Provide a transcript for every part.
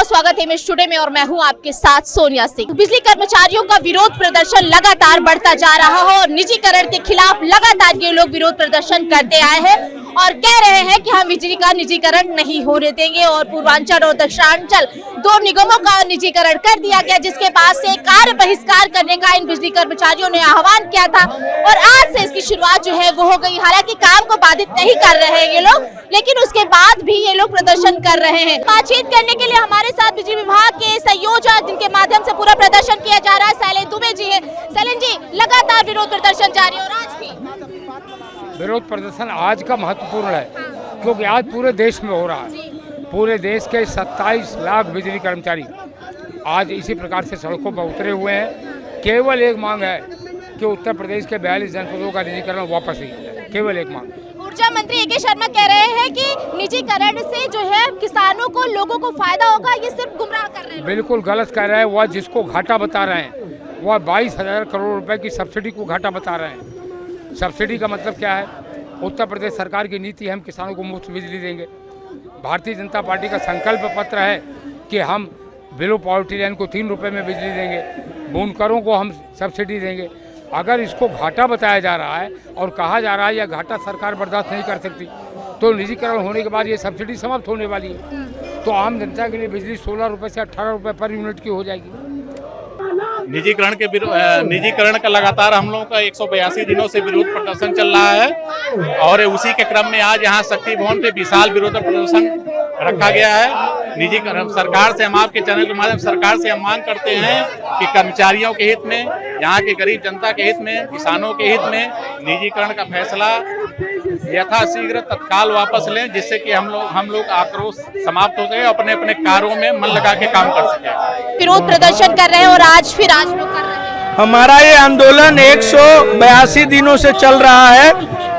स्वागत है image today में और मैं हूं आपके साथ सोनिया सिंह। बिजली कर्मचारियों का विरोध प्रदर्शन लगातार बढ़ता जा रहा है और निजीकरण के खिलाफ लगातार ये लोग विरोध प्रदर्शन करते आए हैं और कह रहे हैं कि हम बिजली का निजीकरण नहीं होने देंगे। और पूर्वांचल और दक्षिणांचल दो निगमों का निजीकरण कर दिया गया, जिसके बाद से कार्य बहिष्कार करने का इन बिजली कर्मचारियों ने आह्वान किया था और आज से इसकी शुरुआत जो है वो हो गई। हालांकि काम को बाधित नहीं कर रहे हैं ये लोग, लेकिन उसके बाद भी ये लोग प्रदर्शन कर रहे हैं। बातचीत करने के लिए हमारे साथ बिजली विभाग के संयोजक, जिनके माध्यम से पूरा प्रदर्शन किया जा रहा है, शैलेन दुबे जी है। शैलेन जी, लगातार विरोध प्रदर्शन जारी और आज भी विरोध प्रदर्शन आज का महत्वपूर्ण है, क्योंकि आज पूरे देश में हो रहा है। पूरे देश के 27 लाख बिजली कर्मचारी आज इसी प्रकार से सड़कों पर उतरे हुए हैं। केवल एक मांग है कि उत्तर प्रदेश के 42 जनपदों का निजीकरण वापस ही, केवल एक मांग। ऊर्जा मंत्री ए.के. शर्मा कह रहे हैं कि निजीकरण से जो है किसानों को, लोगों को फायदा होगा, ये सिर्फ गुमराह कर रहे हैं। बिल्कुल गलत कह रहे हैं। वह जिसको घाटा बता रहे हैं, वह 22,000 करोड़ रुपए की सब्सिडी को घाटा बता रहे हैं। सब्सिडी का मतलब क्या है? उत्तर प्रदेश सरकार की नीति है, हम किसानों को मुफ्त बिजली देंगे। भारतीय जनता पार्टी का संकल्प पत्र है कि हम बिलो पॉवर्टी लाइन को 3 रुपये में बिजली देंगे, बुनकरों को हम सब्सिडी देंगे। अगर इसको घाटा बताया जा रहा है और कहा जा रहा है यह घाटा सरकार बर्दाश्त नहीं कर सकती, तो निजीकरण होने के बाद ये सब्सिडी समाप्त होने वाली है। तो आम जनता के लिए बिजली 16 रुपये से 18 रुपये पर यूनिट की हो जाएगी। निजीकरण का लगातार हम लोगों का 182 दिनों से विरोध प्रदर्शन चल रहा है और उसी के क्रम में आज यहाँ शक्ति भवन पे विशाल विरोध प्रदर्शन रखा गया है। निजीकरण सरकार से, हम आपके चैनल के माध्यम से सरकार से हम मांग करते हैं कि कर्मचारियों के हित में, यहाँ के गरीब जनता के हित में, किसानों के हित में निजीकरण का फैसला यथाशीघ्र तत्काल वापस लें, जिससे कि हम लोग आक्रोश समाप्त हो सके, अपने अपने कार्यों में मन लगा के काम कर सके। विरोध प्रदर्शन कर रहे हैं और आज लोग कर रहे हैं। हमारा ये आंदोलन 182 दिनों से चल रहा है।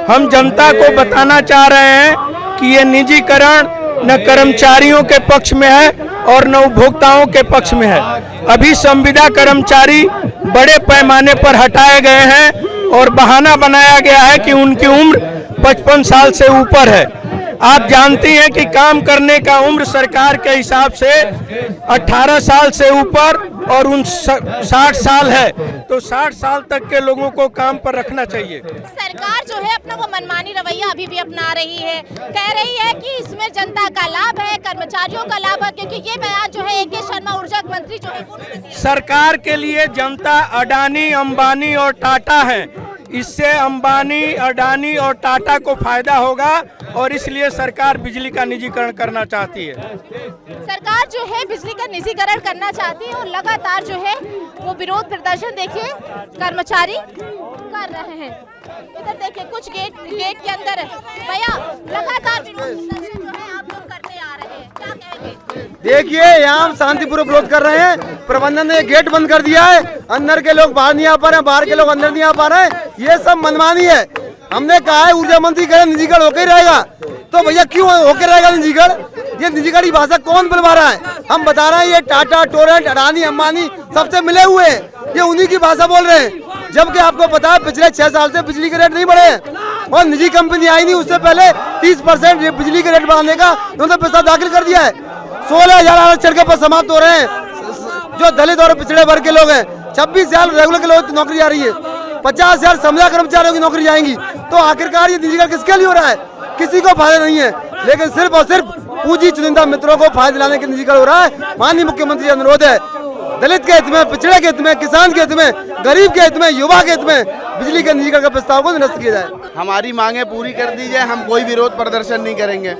हम जनता को बताना चाह रहे हैं कि ये निजीकरण न कर्मचारियों के पक्ष में है और न उपभोक्ताओं के पक्ष में है। अभी संविदा कर्मचारी बड़े पैमाने पर हटाए गए हैं और बहाना बनाया गया है कि उनकी उम्र 55 साल से ऊपर है। आप जानती हैं कि काम करने का उम्र सरकार के हिसाब से 18 साल से ऊपर और 60 साल है, तो 60 साल तक के लोगों को काम पर रखना चाहिए। सरकार जो है अपना वो मनमानी रवैया अभी भी अपना रही है, कह रही है कि इसमें जनता का लाभ है, कर्मचारियों का लाभ है, क्योंकि ये बयान जो है ए.के. शर्मा ऊर्जा मंत्री जो है सरकार के लिए जनता अडानी, अंबानी और टाटा है। इससे अंबानी, अडानी और टाटा को फायदा होगा और इसलिए सरकार बिजली का निजीकरण करना चाहती है। सरकार जो है बिजली का निजीकरण करना चाहती है और लगातार जो है वो विरोध प्रदर्शन देखिए कर्मचारी कर रहे हैं। इधर देखिए कुछ गेट के अंदर भैया लगातार विरोध प्रदर्शन जो है आप लोग करते आ रहे हैं, क्या कहेंगे? देखिए, यहाँ हम शांतिपूर्वक विरोध कर रहे हैं। प्रबंधन ने गेट बंद कर दिया है, अंदर के लोग बाहर नहीं आ पा रहे हैं, बाहर के लोग अंदर नहीं आ पा रहे हैं। ये सब मनमानी है। हमने कहा है ऊर्जा मंत्री कह रहे निजीकरण होकर ही रहेगा, तो भैया क्यों होकर रहेगा निजीकरण? ये निजीकरण की भाषा कौन बुलवा रहा है? हम बता रहे हैं ये टाटा, टोरेंट, अडानी, अंबानी सबसे मिले हुए हैं, ये उन्हीं की भाषा बोल रहे हैं। जबकि आपको पता है पिछले 6 साल से बिजली के रेट नहीं बढ़े हैं और निजी कंपनी आई नहीं, उससे पहले 30% बिजली के रेट बढ़ाने का उन्होंने प्रस्ताव दाखिल कर दिया है। 16,000 आरक्षण के पद समाप्त हो रहे हैं। जो दलित और पिछड़े वर्ग के लोग हैं, 26,000 रेगुलर के लोगों की नौकरी जा रही है, 50,000 संविदा कर्मचारियों की नौकरी जाएंगी। तो आखिरकार ये निजीकरण किसके लिए हो रहा है? किसी को फायदा नहीं है, लेकिन सिर्फ और सिर्फ पूंजी चुनिंदा मित्रों को फायदा दिलाने के निजीकरण हो रहा है। माननीय मुख्यमंत्री का अनुरोध है, दलित के हित में, पिछड़े के हित में, किसान के हित में, गरीब के हित में, युवा के हित में बिजली के निजीकरण का प्रस्ताव को निरस्त किया जाए। हमारी मांगे पूरी कर दी जाए। हम कोई विरोध प्रदर्शन नहीं करेंगे।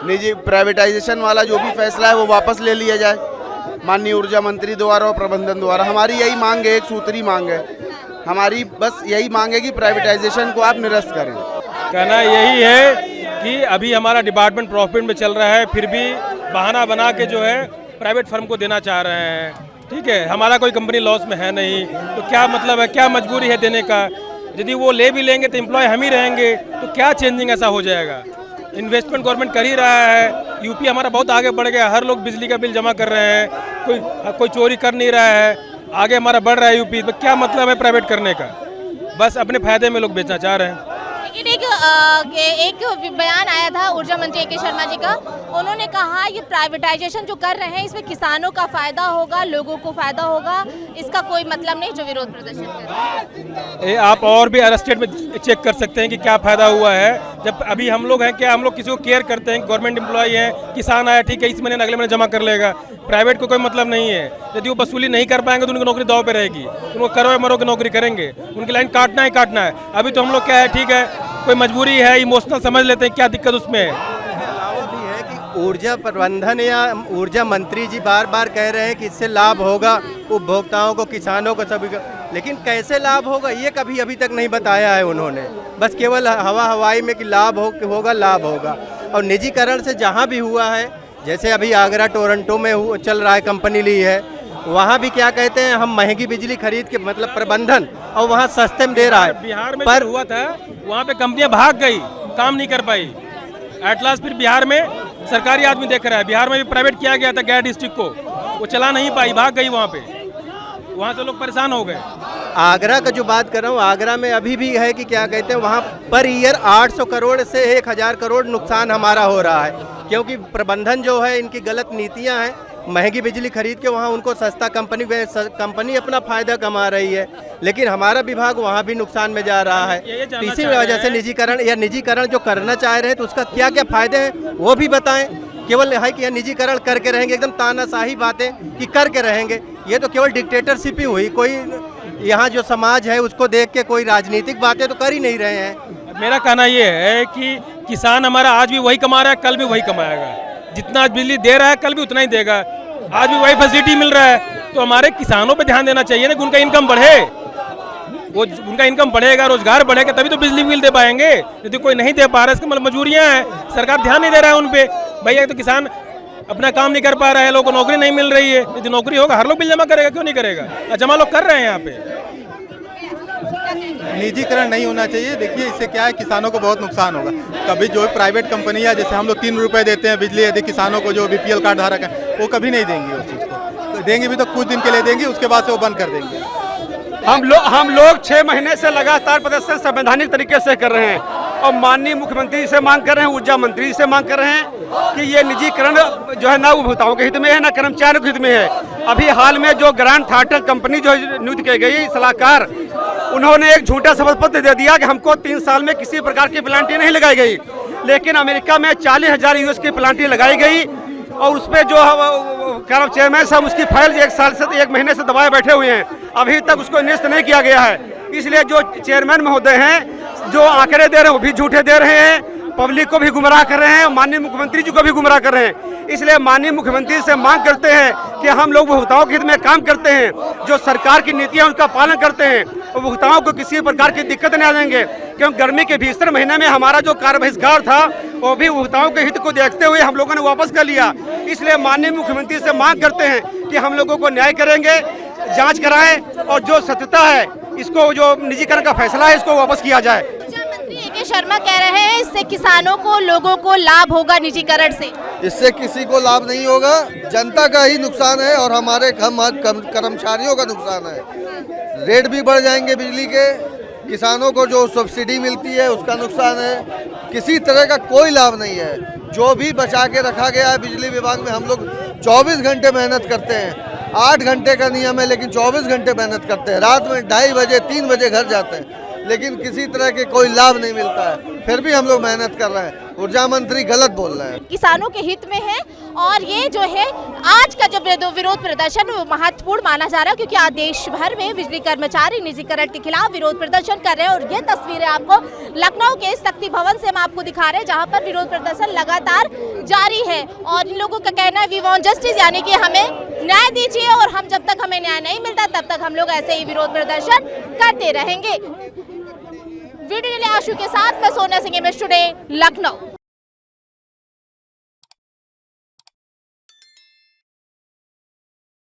निजी प्राइवेटाइजेशन वाला जो भी फैसला है वो वापस ले लिया जाए माननीय ऊर्जा मंत्री द्वारा और प्रबंधन द्वारा। हमारी यही मांग है, एक सूत्री मांग है हमारी। बस यही मांग है कि प्राइवेटाइजेशन को आप निरस्त करें। कहना यही है कि अभी हमारा डिपार्टमेंट प्रॉफिट में चल रहा है, फिर भी बहाना बना के जो है प्राइवेट फर्म को देना चाह रहे हैं। ठीक है, हमारा कोई कंपनी लॉस में है नहीं, तो क्या मतलब है, क्या मजबूरी है देने का? यदि वो ले भी लेंगे तो एम्प्लॉय हम ही रहेंगे, तो क्या चेंजिंग ऐसा हो जाएगा? इन्वेस्टमेंट गवर्नमेंट कर ही रहा है। यूपी हमारा बहुत आगे बढ़ गया, हर लोग बिजली का बिल जमा कर रहे हैं, कोई चोरी कर नहीं रहा है, आगे हमारा बढ़ रहा है यूपी। तो क्या मतलब है प्राइवेट करने का? बस अपने फायदे में लोग बेचना चाह रहे हैं। लेकिन एक एक बयान आया था ऊर्जा मंत्री ए.के. शर्मा जी का। उन्होंने कहा ये प्राइवेटाइजेशन जो कर रहे हैं इसमें किसानों का फायदा होगा, लोगों को फायदा होगा, इसका कोई मतलब नहीं जो विरोध प्रदर्शन कर रहे हैं। आप और भी अदर स्टेट में चेक कर सकते हैं कि क्या फायदा हुआ है। जब अभी हम लोग हैं, क्या हम लोग किसी को केयर करते हैं? गवर्नमेंट एम्प्लॉय है, किसान आया ठीक है, इस महीने अगले महीने जमा कर लेगा। प्राइवेट को कोई मतलब नहीं है। यदि वो वसूली नहीं कर पाएंगे तो उनकी नौकरी दाव पे रहेगी। उनको करो मरो की नौकरी करेंगे, उनकी लाइन काटना ही काटना है। अभी तो हम लोग क्या है, ठीक है कोई मजबूरी है, इमोशनल समझ लेते हैं, क्या दिक्कत उसमें है। ऊर्जा प्रबंधन या ऊर्जा मंत्री जी बार बार कह रहे हैं कि इससे लाभ होगा उपभोक्ताओं को, किसानों को, सभी को, लेकिन कैसे लाभ होगा ये कभी अभी तक नहीं बताया है उन्होंने। बस केवल हवाई में कि लाभ होगा लाभ होगा। और निजीकरण से जहाँ भी हुआ है, जैसे अभी आगरा टोरंटो में चल रहा है, कंपनी ली है, वहाँ भी क्या कहते हैं, हम महंगी बिजली खरीद के मतलब प्रबंधन, और वहाँ सस्ते में दे रहा है। बिहार में पर हुआ था, वहाँ पे कंपनियां भाग गई, काम नहीं कर पाई। एट लास्ट फिर बिहार में सरकारी आदमी देख रहा है। बिहार में भी प्राइवेट किया गया था गैर डिस्ट्रिक्ट को, वो चला नहीं पाई, भाग गई वहाँ पे। वहाँ से लोग परेशान हो गए। आगरा का जो बात कर रहा हूँ, आगरा में अभी भी है कि क्या कहते हैं, वहाँ पर ईयर 800 करोड़ से 1000 करोड़ नुकसान हमारा हो रहा है, क्योंकि प्रबंधन जो है इनकी गलत नीतियाँ हैं। महंगी बिजली खरीद के वहाँ उनको सस्ता कंपनी अपना फायदा कमा रही है, लेकिन हमारा विभाग वहाँ भी नुकसान में जा रहा है। इसी वजह से निजीकरण जो करना चाह रहे हैं तो उसका क्या क्या फायदे हैं वो भी बताएं। केवल है कि यह निजीकरण करके रहेंगे, एकदम तानाशाही बातें कि करके रहेंगे, ये तो केवल डिक्टेटरशिप ही हुई। कोई यहाँ जो समाज है उसको देख के कोई राजनीतिक बातें तो कर ही नहीं रहे हैं। मेरा कहना ये है कि किसान हमारा आज भी वही कमा रहा है, कल भी वही कमाएगा। जितना आज बिजली दे रहा है कल भी उतना ही देगा। आज भी वही फैसिलिटी मिल रहा है, तो हमारे किसानों पे ध्यान देना चाहिए ना कि उनका इनकम बढ़े। वो उनका इनकम बढ़ेगा, रोजगार बढ़ेगा, तभी तो बिजली बिल दे पाएंगे। यदि कोई नहीं दे पा रहा है, इसका मतलब मजबूरियाँ हैं, सरकार ध्यान नहीं दे रहा है उन पे। भैया तो किसान अपना काम नहीं कर पा रहा है, लोगों को नौकरी नहीं मिल रही है। यदि नौकरी होगा हर लोग बिल जमा करेगा, क्यों नहीं करेगा? जमा लोग कर रहे हैं यहाँ पे। निजीकरण नहीं होना चाहिए। देखिए इससे क्या है, किसानों को बहुत नुकसान होगा। कभी जो प्राइवेट कंपनी है, जैसे हम लोग 3 रुपए देते हैं बिजली, यदि किसानों को जो BPL कार्ड धारक है वो कभी नहीं देंगे उस चीज़ को। तो देंगे भी तो कुछ दिन के लिए देंगे, उसके बाद से वो बंद कर देंगे। हम लोग 6 महीने से लगातार प्रदर्शन संवैधानिक तरीके से कर रहे हैं और माननीय मुख्यमंत्री से मांग कर रहे हैं, ऊर्जा मंत्री से मांग कर रहे हैं कि ये निजीकरण जो है ना उपभोक्ताओं के हित में है, ना कर्मचारियों के हित में है। अभी हाल में जो ग्रांड थाटर कंपनी जो नियुक्त की गई सलाहकार, उन्होंने एक झूठा शपथ पत्र दे दिया कि हमको 3 साल में किसी प्रकार की प्लांटी नहीं लगाई गई, लेकिन अमेरिका में 40,000 यूएस की प्लांटी लगाई गई और उस पर जो चेयरमैन साहब उसकी फाइल 1 महीने से दबाए बैठे हुए हैं, अभी तक उसको निरस्त नहीं किया गया है। इसलिए जो चेयरमैन महोदय हैं जो आंकड़े दे रहे हैं वो भी झूठे दे रहे हैं, पब्लिक को भी गुमराह कर रहे हैं, माननीय मुख्यमंत्री जी को भी गुमराह कर रहे हैं। इसलिए माननीय मुख्यमंत्री से मांग करते हैं कि हम लोग उपभोक्ताओं के हित में काम करते हैं, जो सरकार की नीतियां उनका पालन करते हैं, उपभोक्ताओं को किसी प्रकार की दिक्कत नहीं आ जाएंगे। क्योंकि गर्मी के भीषण महीने में हमारा जो कार्य बहिष्कार था वो भी उपभोक्ताओं के हित को देखते हुए हम लोगों ने वापस कर लिया। इसलिए माननीय मुख्यमंत्री से मांग करते हैं कि हम लोगों को न्याय करेंगे, जाँच कराएं और जो सत्यता है इसको, जो निजीकरण का फैसला है, इसको वापस किया जाए। मंत्री ए.के. शर्मा कह रहे हैं इससे किसानों को, लोगों को लाभ होगा निजीकरण से। इससे किसी को लाभ नहीं होगा, जनता का ही नुकसान है और हमारे कर्मचारियों का नुकसान है। रेट भी बढ़ जाएंगे बिजली के, किसानों को जो सब्सिडी मिलती है उसका नुकसान है। किसी तरह का कोई लाभ नहीं है। जो भी बचा के रखा गया है बिजली विभाग में, हम लोग 24 घंटे मेहनत करते हैं। 8 घंटे का नियम है लेकिन 24 घंटे मेहनत करते हैं। रात में 2:30 बजे 3 बजे घर जाते हैं, लेकिन किसी तरह के कोई लाभ नहीं मिलता है। फिर भी हम लोग मेहनत कर रहे हैं। ऊर्जा मंत्री गलत बोल रहे हैं। किसानों के हित में है और ये जो है आज का जो विरोध प्रदर्शन वो महत्वपूर्ण माना जा रहा है, क्योंकि आज देश भर में बिजली कर्मचारी निजीकरण के खिलाफ विरोध प्रदर्शन कर रहे हैं। और ये तस्वीरें आपको लखनऊ के शक्ति भवन से हम आपको दिखा रहे हैं, जहाँ पर विरोध प्रदर्शन लगातार जारी है। और इन लोगों का कहना है वी वांट जस्टिस, यानी कि हमें न्याय दीजिए, और हम जब तक हमें न्याय नहीं मिलता तब तक हम लोग ऐसे ही विरोध प्रदर्शन करते रहेंगे। वीडियो आशु के साथ मैं सोनिया सिंह, MS टुडे, लखनऊ।